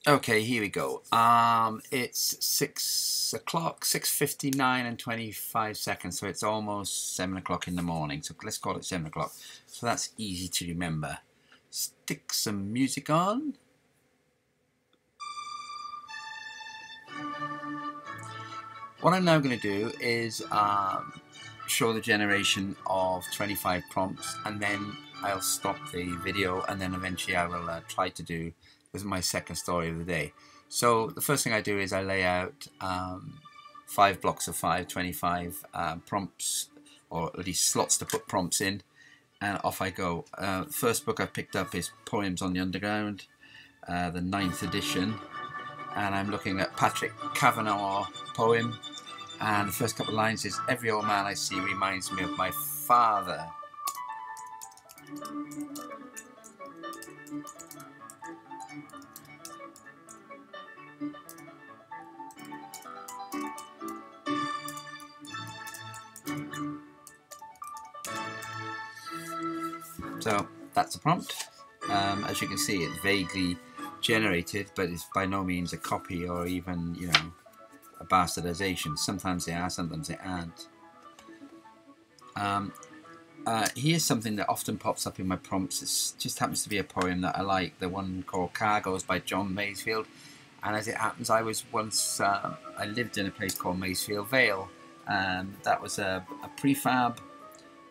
Okay, here we go. It's 6 o'clock, 6:59 and 25 seconds, so it's almost 7 o'clock in the morning. So let's call it 7 o'clock. So that's easy to remember. Stick some music on. What I'm now going to do is show the generation of 25 prompts, and then I'll stop the video, and then eventually I will try to do with my second story of the day. So the first thing I do is I lay out 5 blocks of 25 prompts, or at least slots to put prompts in, and off I go. First book I picked up is Poems on the Underground, the 9th edition, and I'm looking at Patrick Kavanagh poem, and the first couple of lines is, "Every old man I see reminds me of my father." So that's a prompt. As you can see, it's vaguely generated, but it's by no means a copy or even, you know, a bastardization. Sometimes they are, sometimes they aren't. Here's something that often pops up in my prompts. It just happens to be a poem that I like, the one called Cargoes by John Masefield. And as it happens, I was once, I lived in a place called Masefield Vale, and that was a prefab.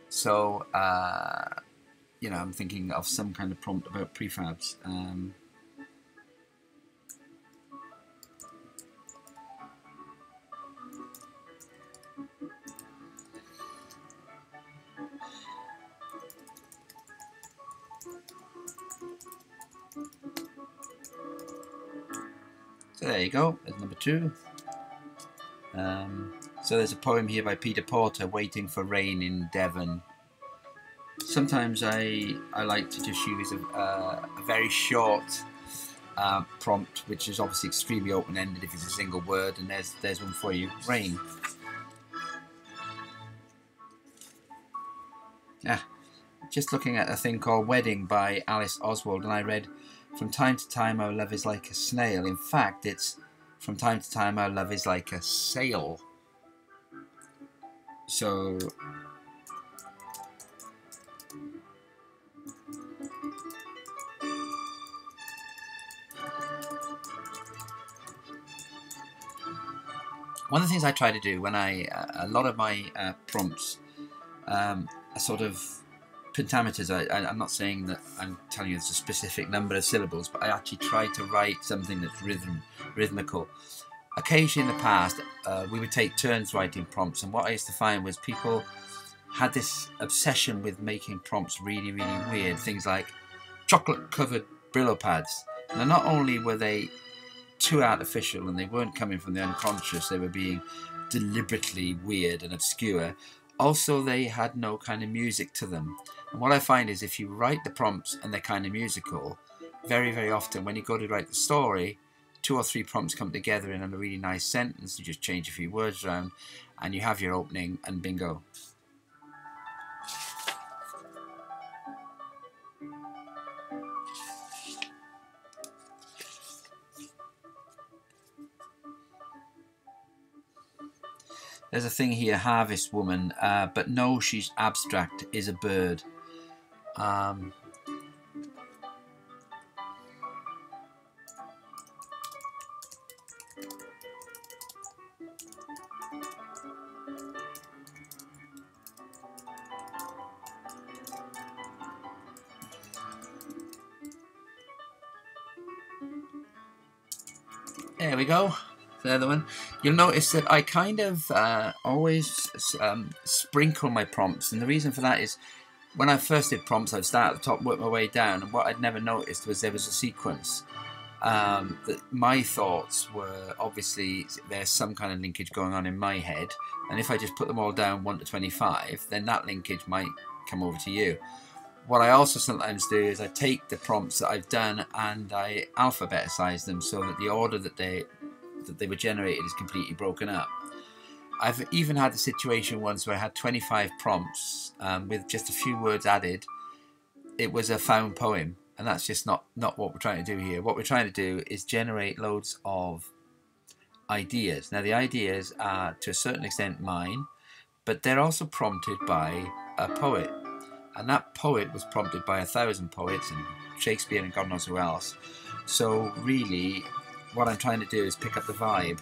So, you know, I'm thinking of some kind of prompt about prefabs. So there you go, there's number 2. So there's a poem here by Peter Porter, Waiting for Rain in Devon. Sometimes I like to just use a very short prompt, which is obviously extremely open-ended if it's a single word, and there's one for you, rain. Just looking at a thing called Wedding by Alice Oswald, and I read, "From time to time our love is like a snail." In fact, it's "From time to time our love is like a sail." So one of the things I try to do when a lot of my prompts are sort of pentameters. I'm not saying that I'm telling you it's a specific number of syllables, but I actually try to write something that's rhythmical. Occasionally in the past, we would take turns writing prompts, and what I used to find was people had this obsession with making prompts really, really weird. Things like chocolate-covered Brillo pads. Now, not only were they too artificial and they weren't coming from the unconscious, they were being deliberately weird and obscure. Also, they had no kind of music to them. And what I find is if you write the prompts and they're kind of musical, very, very often when you go to write the story, 2 or 3 prompts come together in a really nice sentence. You just change a few words around and you have your opening, and bingo. There's a thing here, harvest woman, but no, she's abstract, is a bird. There we go. The other one. You'll notice that I kind of always sprinkle my prompts, and the reason for that is when I first did prompts, I'd start at the top, work my way down, and what I'd never noticed was there was a sequence. That my thoughts were obviously there's some kind of linkage going on in my head, and if I just put them all down 1 to 25, then that linkage might come over to you. What I also sometimes do is I take the prompts that I've done and I alphabetize them so that the order that they were generated is completely broken up. I've even had a situation once where I had 25 prompts with just a few words added. It was a found poem. and that's just not what we're trying to do here. What we're trying to do is generate loads of ideas. Now the ideas are to a certain extent mine, but they're also prompted by a poet, and that poet was prompted by 1,000 poets and Shakespeare and God knows who else. So really what I'm trying to do is pick up the vibe.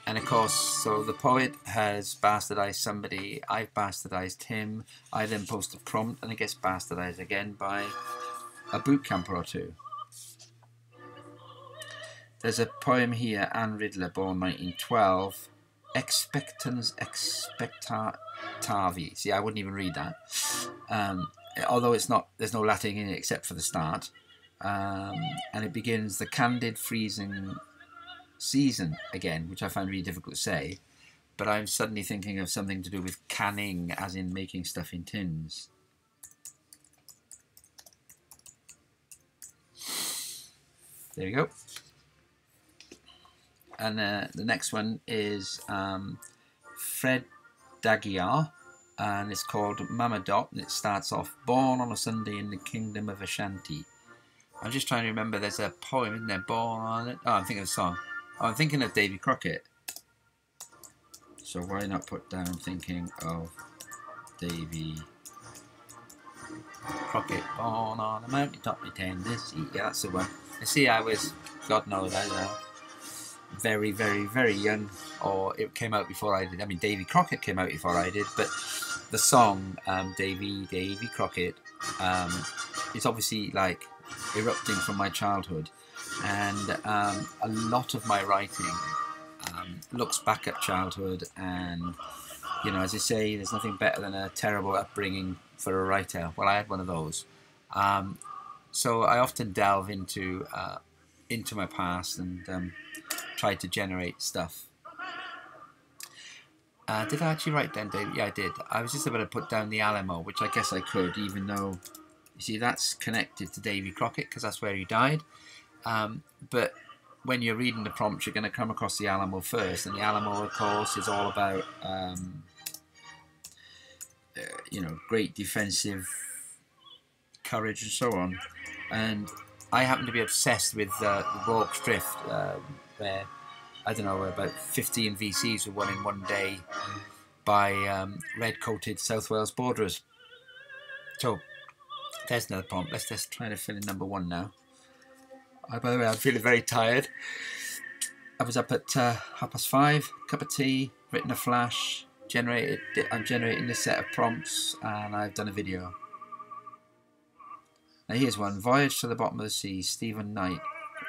And of course, so the poet has bastardized somebody, I've bastardized him, I then post a prompt and it gets bastardized again by a boot camper or two. There's a poem here, Anne Riddler, born 1912, Expectans expectavi. See, I wouldn't even read that. Although it's not, there's no Latin in it except for the start. And it begins the candid freezing season again, which I find really difficult to say, but I'm suddenly thinking of something to do with canning, as in making stuff in tins. There you go. And the next one is Fred Daguiar, and it's called Mama Dot, and it starts off, born on a Sunday in the kingdom of Ashanti. I'm just trying to remember, there's a poem, isn't there, born on it? Oh, I'm thinking of a song. Oh, I'm thinking of Davy Crockett. So why not put down thinking of Davy Crockett, born on a mountain top of Tennessee. Yeah, that's the one. You see, I was, God knows, I don't know, very, very, very young, or it came out before I did. I mean, Davy Crockett came out before I did, but the song, Davy Crockett, is obviously like erupting from my childhood. And a lot of my writing looks back at childhood, and you know, as I say, there's nothing better than a terrible upbringing for a writer. Well, I had one of those, so I often delve into my past and try to generate stuff. Did I actually write down David? Yeah, I did. I was just about to put down the Alamo, which I guess I could, even though you see that's connected to Davy Crockett because that's where he died. But when you're reading the prompt, you're going to come across the Alamo first, and the Alamo, of course, is all about you know, great defensive courage and so on. And I happen to be obsessed with Rorke's Drift, where I don't know, about 15 VCs were won in one day by red-coated South Wales borderers. So there's another prompt. Let's just try to fill in number one now. By the way, I'm feeling very tired. I was up at 5:30, cup of tea, written a flash, I'm generating this set of prompts, and I've done a video. Now here's one, Voyage to the Bottom of the Sea, Stephen Knight,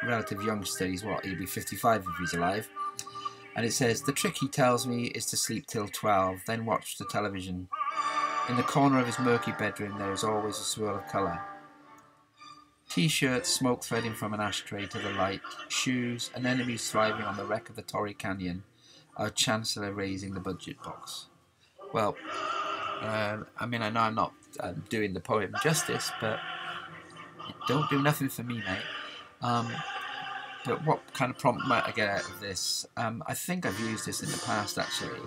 relative youngster, he'll be 55 if he's alive. And it says, the trick he tells me is to sleep till 12, then watch the television. In the corner of his murky bedroom there is always a swirl of colour. T-shirt, smoke threading from an ashtray to the light, shoes, an enemy thriving on the wreck of the Torrey Canyon, our Chancellor raising the budget box. Well, I mean, I know I'm not doing the poem justice, but it don't do nothing for me, mate. But what kind of prompt might I get out of this? I think I've used this in the past, actually.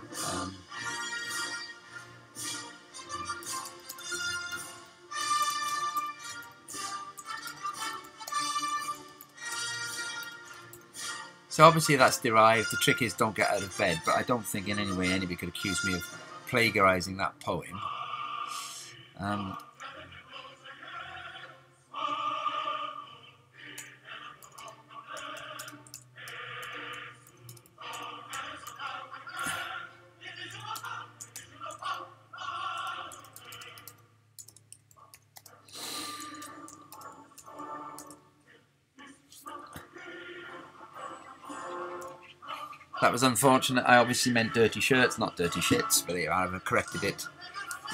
So obviously that's derived. The trick is don't get out of bed, but I don't think in any way anybody could accuse me of plagiarising that poem. That was unfortunate. I obviously meant dirty shirts, not dirty shits, but I've corrected it,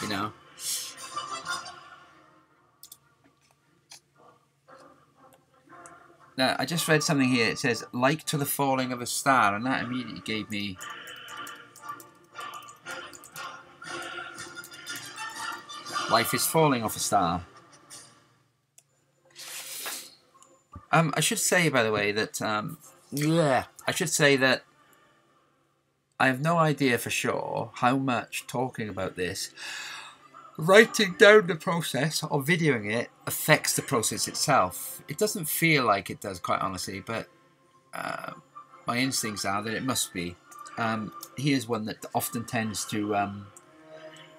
you know. Now, I just read something here. It says, like to the falling of a star, and that immediately gave me... Life is falling off a star. I should say, by the way, that... I should say that I have no idea for sure how much talking about this writing down the process or videoing it affects the process itself. It doesn't feel like it does, quite honestly, but my instincts are that it must be. Here's one that often tends to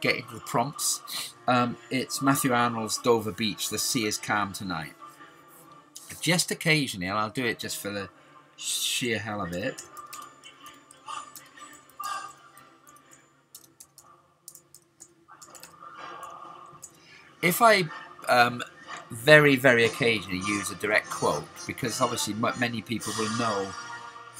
get into the prompts. It's Matthew Arnold's Dover Beach, "The sea is calm tonight." Just occasionally, and I'll do it just for the sheer hell of it, if I very, very occasionally use a direct quote, because obviously many people will know,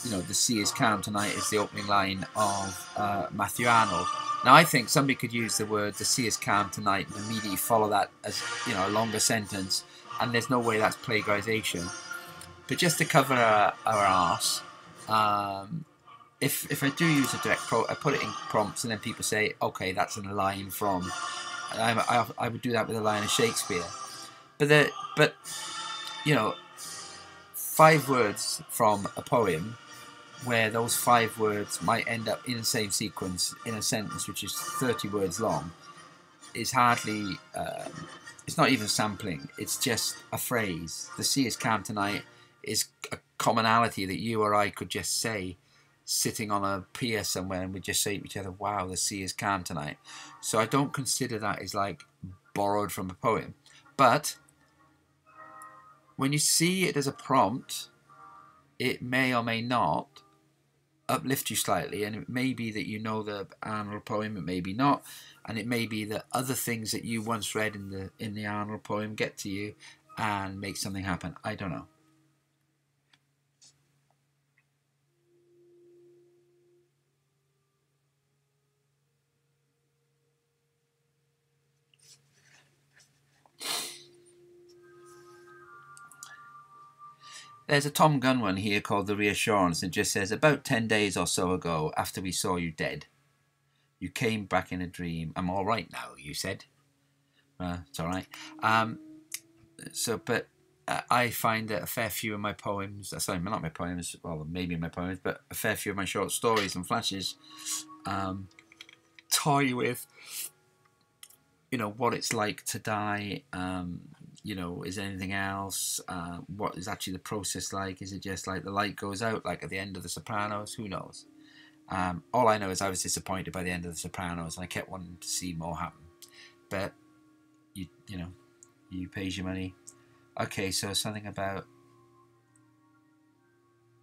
you know, "The sea is calm tonight" is the opening line of Matthew Arnold. Now, I think somebody could use the word "the sea is calm tonight" and immediately follow that as, you know, a longer sentence, and there's no way that's plagiarization. But just to cover our arse, if I do use a direct quote, I put it in prompts, and then people say, okay, that's a line from. And I would do that with a line of Shakespeare. But you know, 5 words from a poem, where those 5 words might end up in the same sequence in a sentence which is 30 words long, is hardly. It's not even sampling. It's just a phrase. "The sea is calm tonight" is a commonality that you or I could just say sitting on a pier somewhere, and we just say to each other, "Wow, the sea is calm tonight." So I don't consider that as like borrowed from a poem. But when you see it as a prompt, it may or may not uplift you slightly, and it may be that you know the Arnold poem, it may be not, and it may be that other things that you once read in the Arnold poem get to you and make something happen. I don't know. There's a Tom Gunn one here called "The Reassurance," and it just says, "About 10 days or so ago, after we saw you dead, you came back in a dream. I'm all right now, you said." It's all right. But I find that a fair few of my poems, sorry, not my poems, well, maybe my poems, but a fair few of my short stories and flashes toy with, you know, what it's like to die. You know, is anything else? What is actually the process like? Is it just like the light goes out, like at the end of The Sopranos? Who knows? All I know is I was disappointed by the end of The Sopranos, and I kept wanting to see more happen. But you know, you pays your money. Okay, so something about,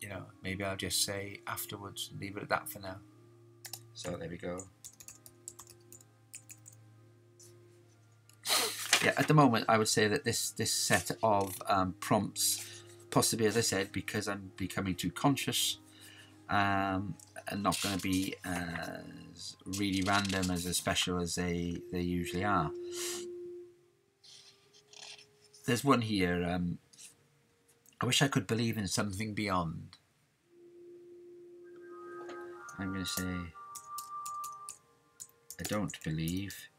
you know, maybe I'll just say afterwards, leave it at that for now. So there we go. Yeah, at the moment, I would say that this set of prompts, possibly, as I said, because I'm becoming too conscious, and not going to be as really random, as special as they usually are. There's one here. I wish I could believe in something beyond. I'm going to say, I don't believe,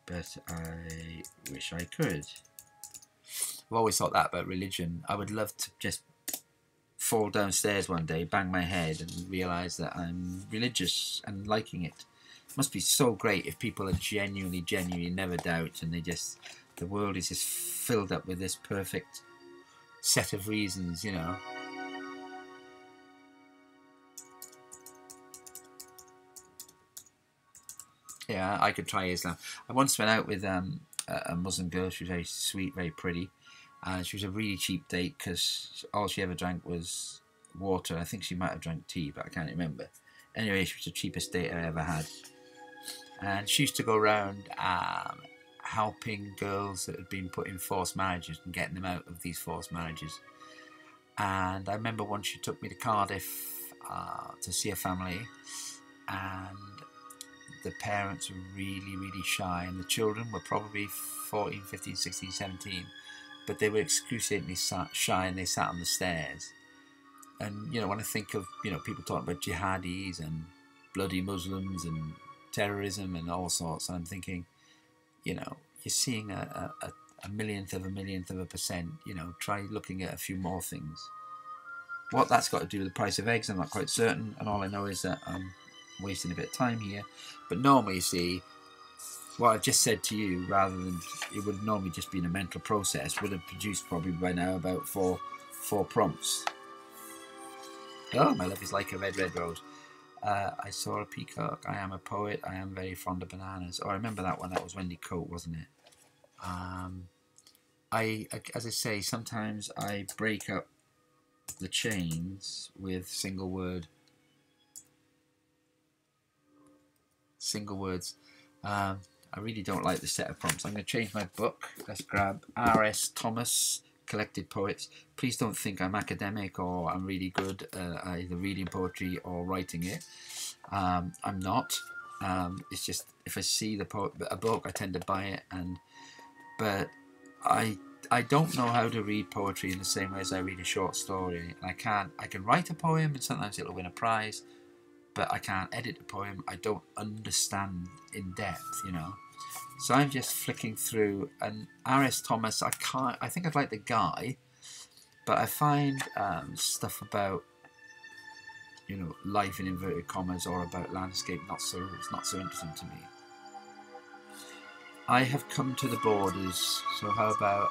but I wish I could. I've always thought that about religion. I would love to just fall downstairs one day, bang my head, and realise that I'm religious and liking it. It must be so great if people are genuinely never doubt, and the world is just filled up with this perfect set of reasons, you know. Yeah, I could try Islam. I once went out with a Muslim girl. She was very sweet, very pretty. She was a really cheap date because all she ever drank was water. I think she might have drank tea, but I can't remember. Anyway, she was the cheapest date I ever had. And she used to go around helping girls that had been put in forced marriages and getting them out of these forced marriages. And I remember once she took me to Cardiff to see a family, and the parents were really shy, and the children were probably 14, 15, 16, 17, but they were excruciatingly shy, and they sat on the stairs. And, you know, when I think of, you know, people talking about jihadis and bloody Muslims and terrorism and all sorts, I'm thinking, you know, you're seeing a millionth of a percent, you know, try looking at a few more things. What that's got to do with the price of eggs, I'm not quite certain, and all I know is that I'm wasting a bit of time here. But normally, you see, what I've just said to you, rather than it would normally just be in a mental process, would have produced probably by now about four prompts. Oh, my love is like a red, red rose. I saw a peacock. I am a poet. I am very fond of bananas. Oh, I remember that one. That was Wendy Coat, wasn't it? As I say, sometimes I break up the chains with single words. I really don't like the set of prompts. I'm going to change my book. Let's grab R.S. Thomas, Collected Poets. Please don't think I'm academic or I'm really good at either reading poetry or writing it. I'm not. It's just if I see a book, I tend to buy it. But I don't know how to read poetry in the same way as I read a short story. And I can write a poem and sometimes it'll win a prize, but I can't edit a poem. I don't understand in depth, you know. So I'm just flicking through, and R.S. Thomas, I think I'd like the guy, but I find stuff about, you know, life in inverted commas or about landscape it's not so interesting to me. I have come to the borders, so how about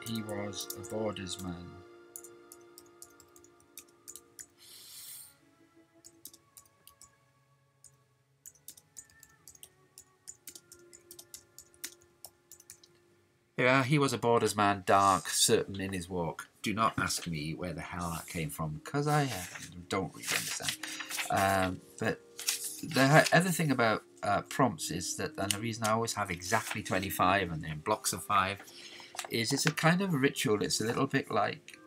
he was a borders man. Yeah, he was a borders man, dark, certain in his walk. Do not ask me where the hell that came from, because I don't really understand. But the other thing about prompts is that, and the reason I always have exactly 25 and then blocks of 5, is it's a kind of ritual. It's a little bit like,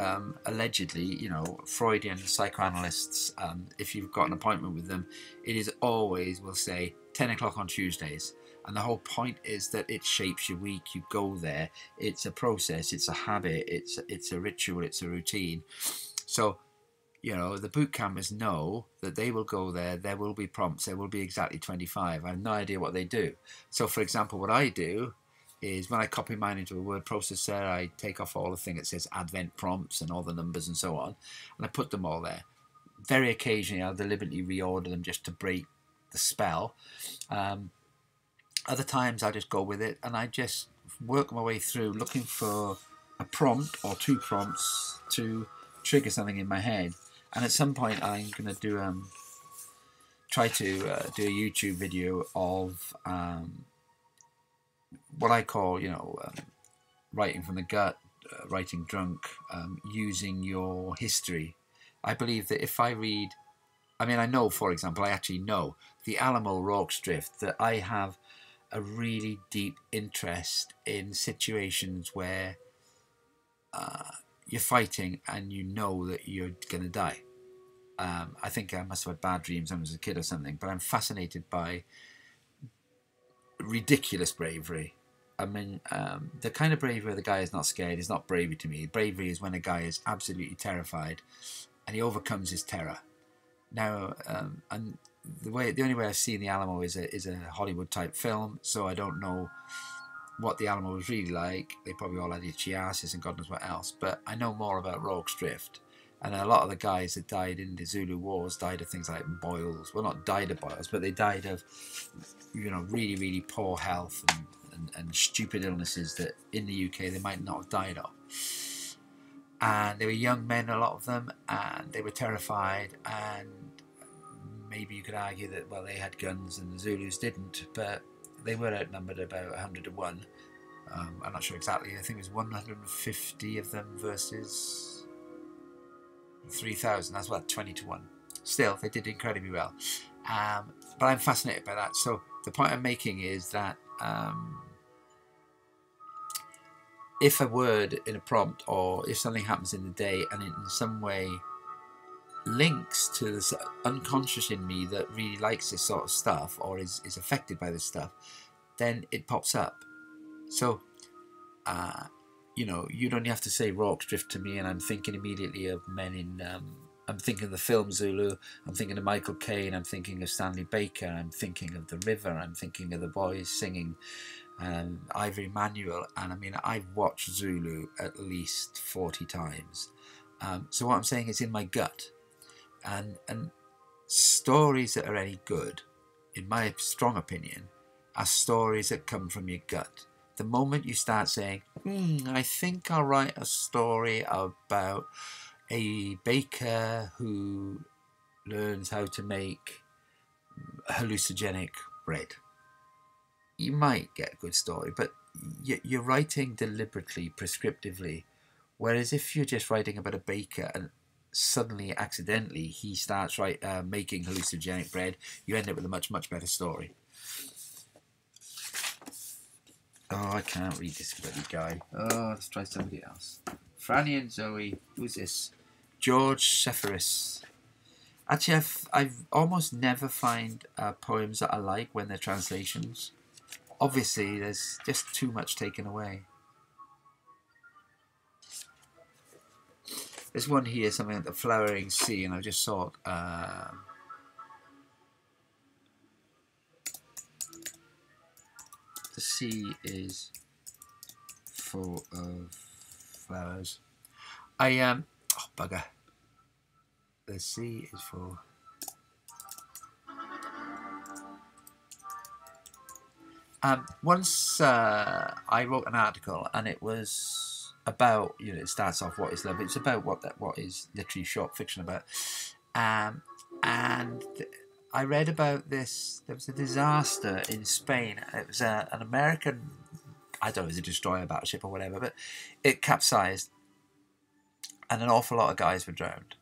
allegedly, you know, Freudian psychoanalysts, if you've got an appointment with them, it is always, will say, 10 o'clock on Tuesdays. And the whole point is that it shapes your week. You go there. It's a process. It's a habit. It's a ritual. It's a routine. So, you know, the boot campers know that they will go there. There will be prompts. There will be exactly 25. I have no idea what they do. So, for example, what I do is when I copy mine into a word processor, I take off all the thing that says Advent prompts and all the numbers and so on, and I put them all there. Very occasionally, I'll deliberately reorder them just to break the spell. Other times I just go with it and I just work my way through looking for a prompt or 2 prompts to trigger something in my head. And at some point I'm going to do try to do a YouTube video of what I call, you know, writing from the gut, writing drunk, using your history. I believe that if I read, I mean, I know, for example, I actually know the Alamo Rorke's Drift, that I have a really deep interest in situations where you're fighting and you know that you're going to die. I think I must have had bad dreams when I was a kid or something, but I'm fascinated by ridiculous bravery. I mean, the kind of bravery where the guy is not scared is not bravery to me. Bravery is when a guy is absolutely terrified and he overcomes his terror. Now, and the only way I've seen the Alamo is a Hollywood type film, so I don't know what the Alamo was really like. They probably all had itchy asses and God knows what else, but I know more about Rorke's Drift. And a lot of the guys that died in the Zulu Wars died of things like boils. Well, not died of boils, but they died of, you know, really, really poor health and stupid illnesses that in the UK they might not have died of. And they were young men, a lot of them, and they were terrified. And maybe you could argue that, well, they had guns and the Zulus didn't, but they were outnumbered about 100 to 1. I'm not sure exactly. I think it was 150 of them versus 3,000. That's what, 20 to 1. Still, they did incredibly well. But I'm fascinated by that. So the point I'm making is that if a word in a prompt or if something happens in the day and it in some way links to this unconscious in me that really likes this sort of stuff or is affected by this stuff, then it pops up. So, you know, you'd only have to say Rorke's Drift to me and I'm thinking immediately of men in, I'm thinking of the film Zulu, I'm thinking of Michael Caine, I'm thinking of Stanley Baker, I'm thinking of The River, I'm thinking of the boys singing Ivory Manual, and I mean, I've watched Zulu at least 40 times. So what I'm saying is in my gut. And stories that are any good, in my strong opinion, are stories that come from your gut. The moment you start saying, I think I'll write a story about a baker who learns how to make hallucinogenic bread, you might get a good story, but you're writing deliberately, prescriptively. Whereas if you're just writing about a baker and suddenly, accidentally, he starts making hallucinogenic bread, you end up with a much, much better story. Oh, I can't read this bloody guy. Oh, let's try somebody else. Franny and Zoe. Who's this? George Sepharis. Actually, I've almost never find poems that I like when they're translations. Obviously, there's just too much taken away. There's one here, something like the flowering sea, and I just thought, the sea is full of flowers. Oh bugger. The sea is full. Once I wrote an article, and it was about, it starts off, what is love? It's about what is literary short fiction about. And I read about this. There was a disaster in Spain. It was an American, I don't know, it was a destroyer battleship or whatever, but it capsized, and an awful lot of guys were drowned.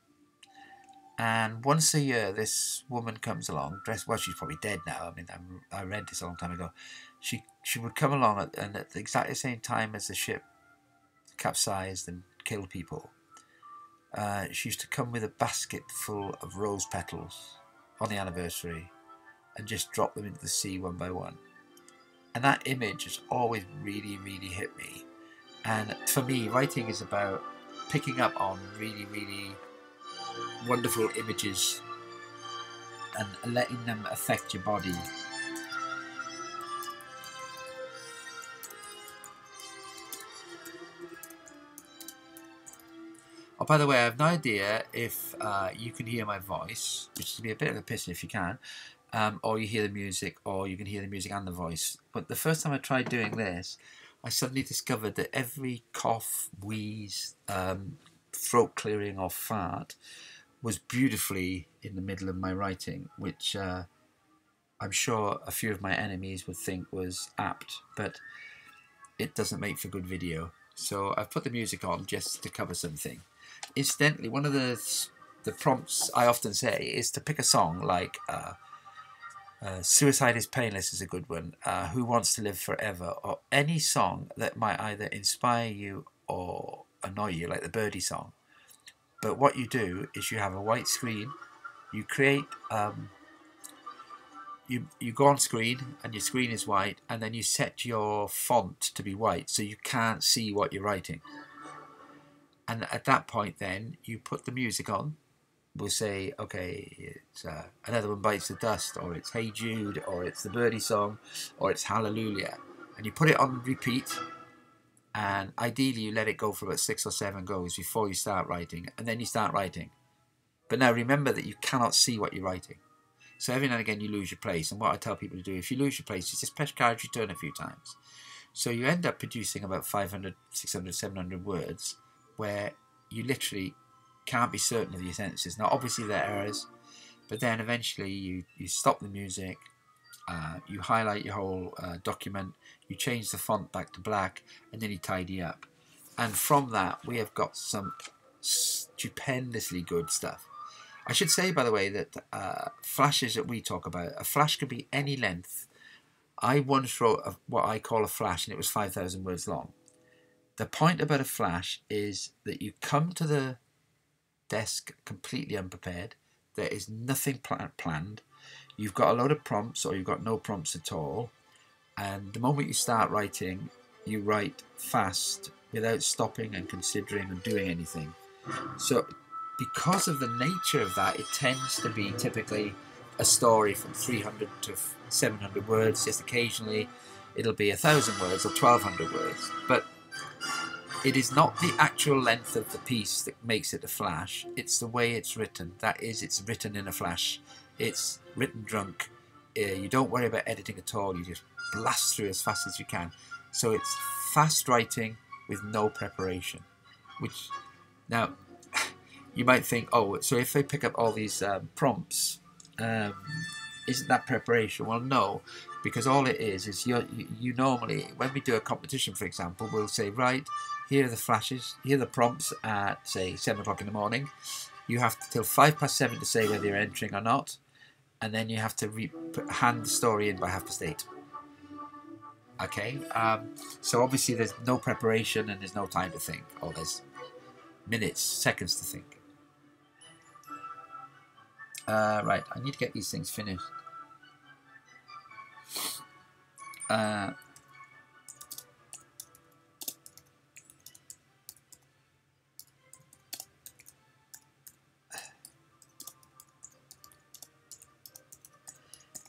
And once a year, this woman comes along, dressed, well, she's probably dead now. I mean, I read this a long time ago. She would come along and at exactly the same time as the ship capsized and killed people, she used to come with a basket full of rose petals on the anniversary and just drop them into the sea one by one. And that image has always really, really hit me. And for me, writing is about picking up on really, really wonderful images and letting them affect your body. Oh, by the way, I have no idea if you can hear my voice, which would be a bit of a piss if you can, or you hear the music, or you can hear the music and the voice. But the first time I tried doing this, I suddenly discovered that every cough, wheeze, throat clearing or fart was beautifully in the middle of my writing, which I'm sure a few of my enemies would think was apt, but it doesn't make for good video. So I've put the music on just to cover something. Incidentally, one of the prompts I often say is to pick a song like Suicide is Painless is a good one, Who Wants to Live Forever, or any song that might either inspire you or annoy you, like the Birdie song. But what you do is you have a white screen, you create, you go on screen and your screen is white, and then you set your font to be white so you can't see what you're writing. And at that point then, you put the music on. We'll say, okay, it's Another One Bites the Dust, or it's Hey Jude, or it's the Birdie song, or it's Hallelujah. And you put it on repeat, and ideally you let it go for about 6 or 7 goes before you start writing, and then you start writing. But now remember that you cannot see what you're writing. So every now and again you lose your place, and what I tell people to do, if you lose your place, you just press carriage return a few times. So you end up producing about 500, 600, 700 words where you literally can't be certain of your sentences. Now obviously there are errors, but then eventually you stop the music, you highlight your whole document, you change the font back to black, and then you tidy up. And from that we have got some stupendously good stuff. I should say, by the way, that flashes that we talk about, a flash could be any length. I once wrote what I call a flash, and it was 5,000 words long. The point about a flash is that you come to the desk completely unprepared. There is nothing planned. You've got a load of prompts, or you've got no prompts at all. And the moment you start writing, you write fast without stopping and considering and doing anything. So because of the nature of that, it tends to be typically a story from 300 to 700 words. Just occasionally it'll be 1,000 words or 1,200 words. But it is not the actual length of the piece that makes it a flash, it's the way it's written. That is, it's written in a flash. It's written drunk. You don't worry about editing at all, you just blast through as fast as you can. So it's fast writing with no preparation. Which, now, you might think, oh, so if they pick up all these prompts, isn't that preparation? Well, no, because all it is you normally, when we do a competition, for example, we'll say, right, here are the flashes, here are the prompts at, say, 7 o'clock in the morning. You have till 7:05 to say whether you're entering or not, and then you have to hand the story in by 8:30. Okay, so obviously there's no preparation and there's no time to think, or there's minutes, seconds to think. Right, I need to get these things finished.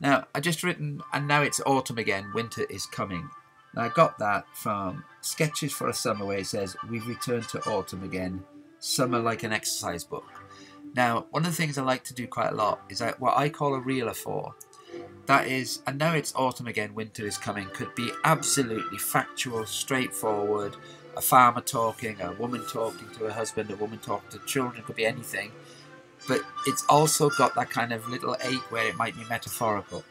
Now, I just written, and now it's autumn again, winter is coming. Now, I got that from Sketches for a Summer, where it says, we've returned to autumn again, summer like an exercise book. Now, one of the things I like to do quite a lot is what I call a reeler for. That is, and now it's autumn again, winter is coming, could be absolutely factual, straightforward, a farmer talking, a woman talking to her husband, a woman talking to children, could be anything. But it's also got that kind of little ache where it might be metaphorical.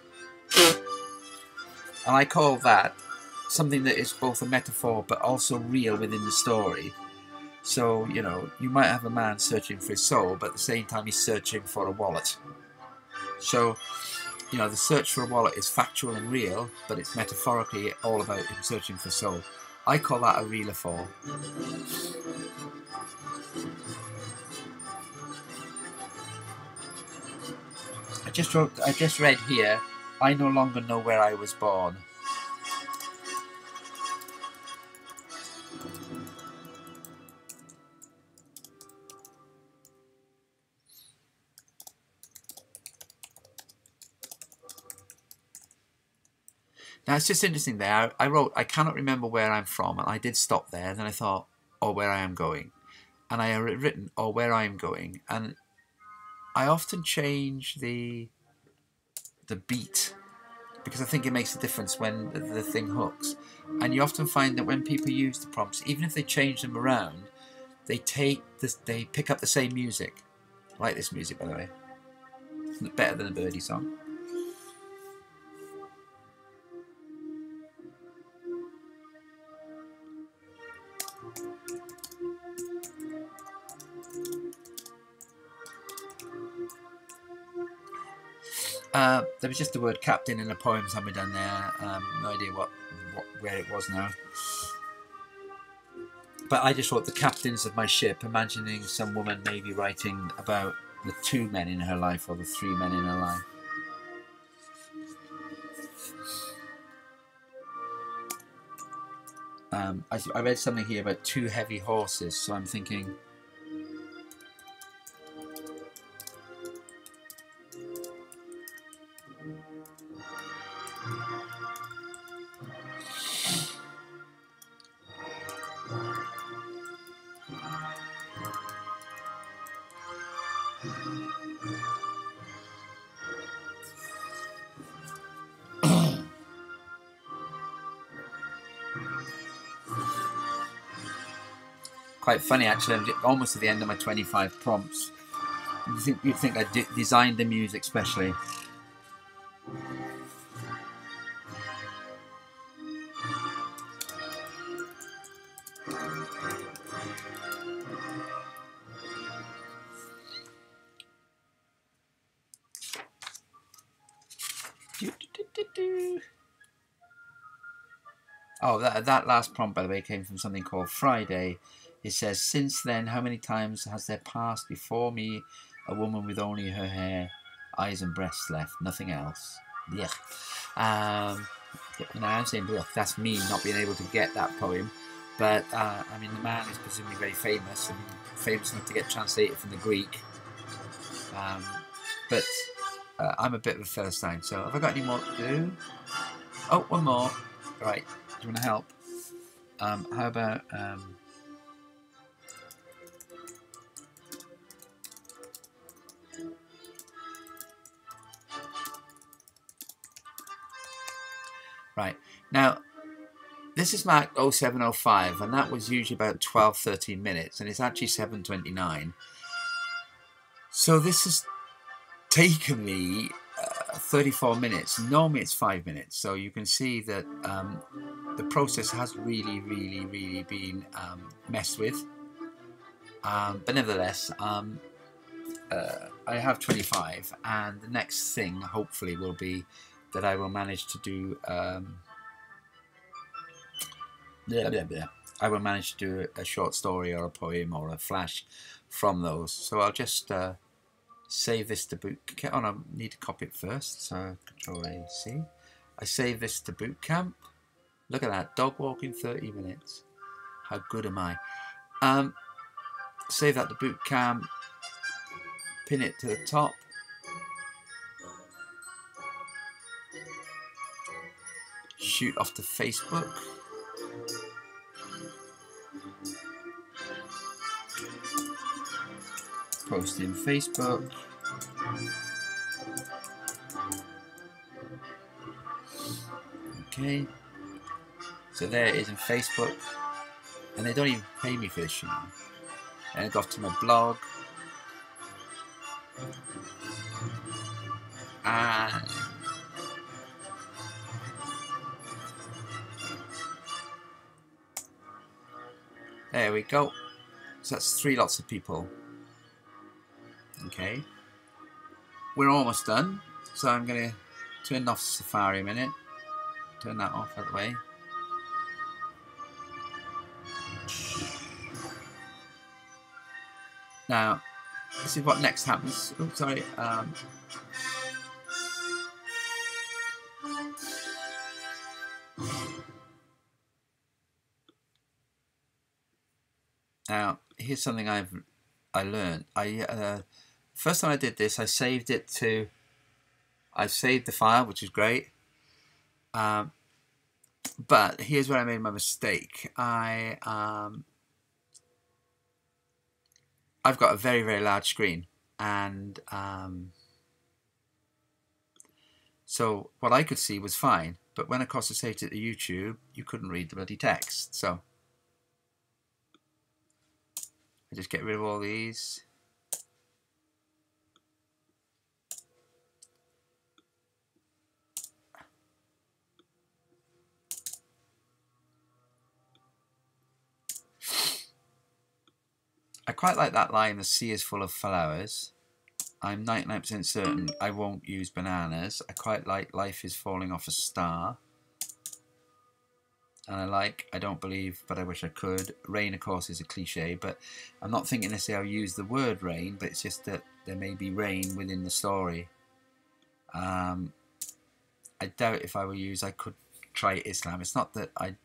And I call that something that is both a metaphor but also real within the story. So, you know, you might have a man searching for his soul, but at the same time he's searching for a wallet. So, you know, the search for a wallet is factual and real, but it's metaphorically all about him searching for soul. I call that a reeler for. I just read here, I no longer know where I was born. Now it's just interesting there, I wrote, I cannot remember where I'm from, and I did stop there, and then I thought, or where I am going. And I had written, or where I am going, and I often change the beat, because I think it makes a difference when the thing hooks. And you often find that when people use the prompts, even if they change them around, they pick up the same music. I like this music, by the way. It's better than a Birdie song. There was just the word captain in a poem somewhere down there. No idea where it was now. But I just wrote the captains of my ship, imagining some woman maybe writing about the 2 men in her life or the 3 men in her life. I read something here about 2 heavy horses, so I'm thinking... Quite funny, actually. I'm almost at the end of my 25 prompts. You'd think I designed the music specially. Oh, that last prompt, by the way, came from something called Friday. It says, since then, how many times has there passed before me a woman with only her hair, eyes and breasts left, nothing else? Yeah. You know, I'm saying, look, that's me not being able to get that poem. But, I mean, the man is presumably very famous, and famous enough to get translated from the Greek. But I'm a bit of a Philistine, so have I got any more to do? Oh, one more. Right, do you want to help? How about... Now, this is marked 0705, and that was usually about 12-13 minutes, and it's actually 7:29. So this has taken me 34 minutes. Normally it's 5 minutes, so you can see that the process has really been messed with. But nevertheless, I have 25, and the next thing hopefully will be that I will manage to do I will manage to do a short story or a poem or a flash from those. So I'll just save this to boot camp. Oh no, I need to copy it first, so Control A, C. I save this to boot camp. Look at that, dog walking 30 minutes. How good am I? Save that to boot camp, pin it to the top. Shoot off to Facebook. Post in Facebook. Okay. So there it is in Facebook. And they don't even pay me for this, you know. And I go off to my blog. And there we go. So that's 3 lots of people. Okay. We're almost done. So I'm going to turn off Safari a minute. Turn that off out of the way. Now, this is what next happens. Oh, sorry. Now, here's something I learned. First time I did this, I saved it to. I saved the file, which is great. But here's where I made my mistake. I've got a very large screen, and so what I could see was fine. But when of course I saved it to YouTube, you couldn't read the bloody text. So I just get rid of all these. I quite like that line, the sea is full of flowers. I'm 99% certain I won't use bananas. I quite like life is falling off a star. And I like, I don't believe, but I wish I could. Rain, of course, is a cliche, but I'm not thinking necessarily I'll use the word rain, but it's just that there may be rain within the story. I doubt if I were used, I could try Islam. It's not that I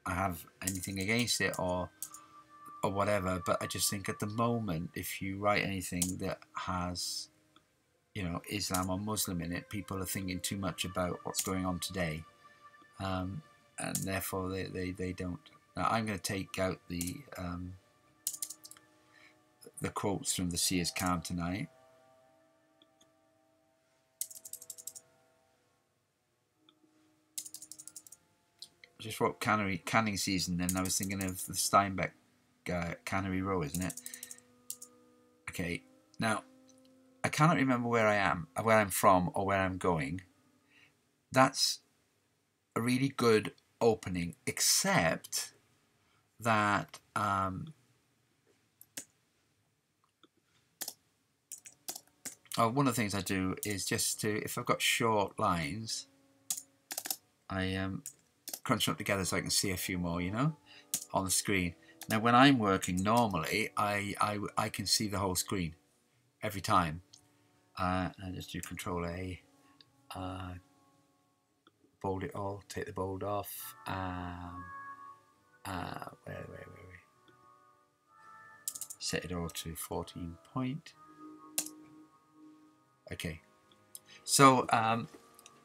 have anything against it or whatever, but I just think at the moment, if you write anything that has, you know, Islam or Muslim in it, people are thinking too much about what's going on today, and therefore they don't. Now I'm going to take out the quotes from the Sea is Calm Tonight. I just wrote canning season, and I was thinking of the Steinbeck Cannery Row, isn't it? Okay, now I cannot remember where I am, where I'm from, or where I'm going. That's a really good opening, except that one of the things I do is just to, if I've got short lines, I crunch them up together so I can see a few more, you know, on the screen. Now, when I'm working normally, I can see the whole screen every time. I just do Control A, bold it all, take the bold off. Where? Set it all to 14 point. Okay. So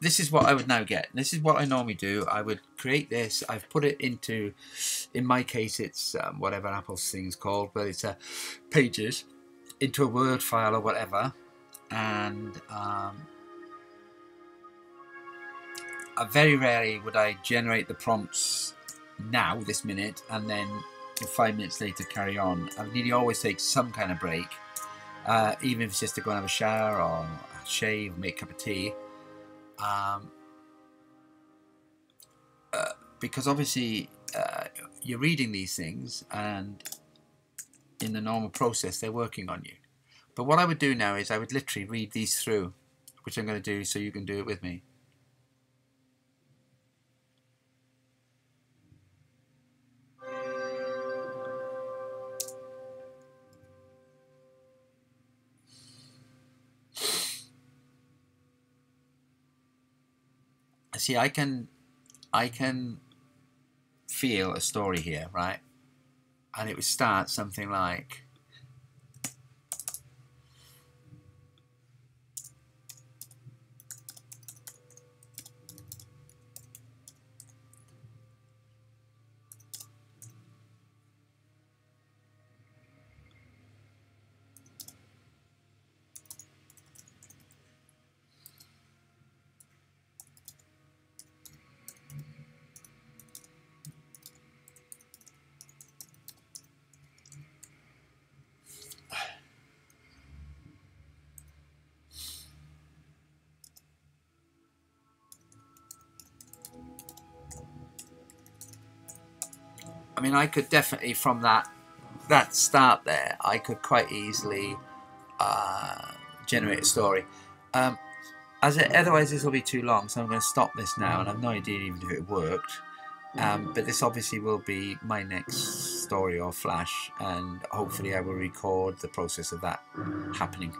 this is what I would now get. This is what I normally do. I would create this. I've put it into, in my case, it's whatever Apple's thing's called, but it's pages, into a Word file or whatever. And very rarely would I generate the prompts now, this minute, and then 5 minutes later carry on. I nearly always take some kind of break, even if it's just to go and have a shower or shave, make a cup of tea. Because obviously you're reading these things, and in the normal process they're working on you. But what I would do now is I would literally read these through, which I'm going to do so you can do it with me. See, I can feel a story here, right? And it would start something like, I mean, I could definitely, from that start there, I could quite easily generate a story. Otherwise this will be too long, so I'm going to stop this now, and I've no idea even if it worked. But this obviously will be my next story or flash, and hopefully I will record the process of that happening.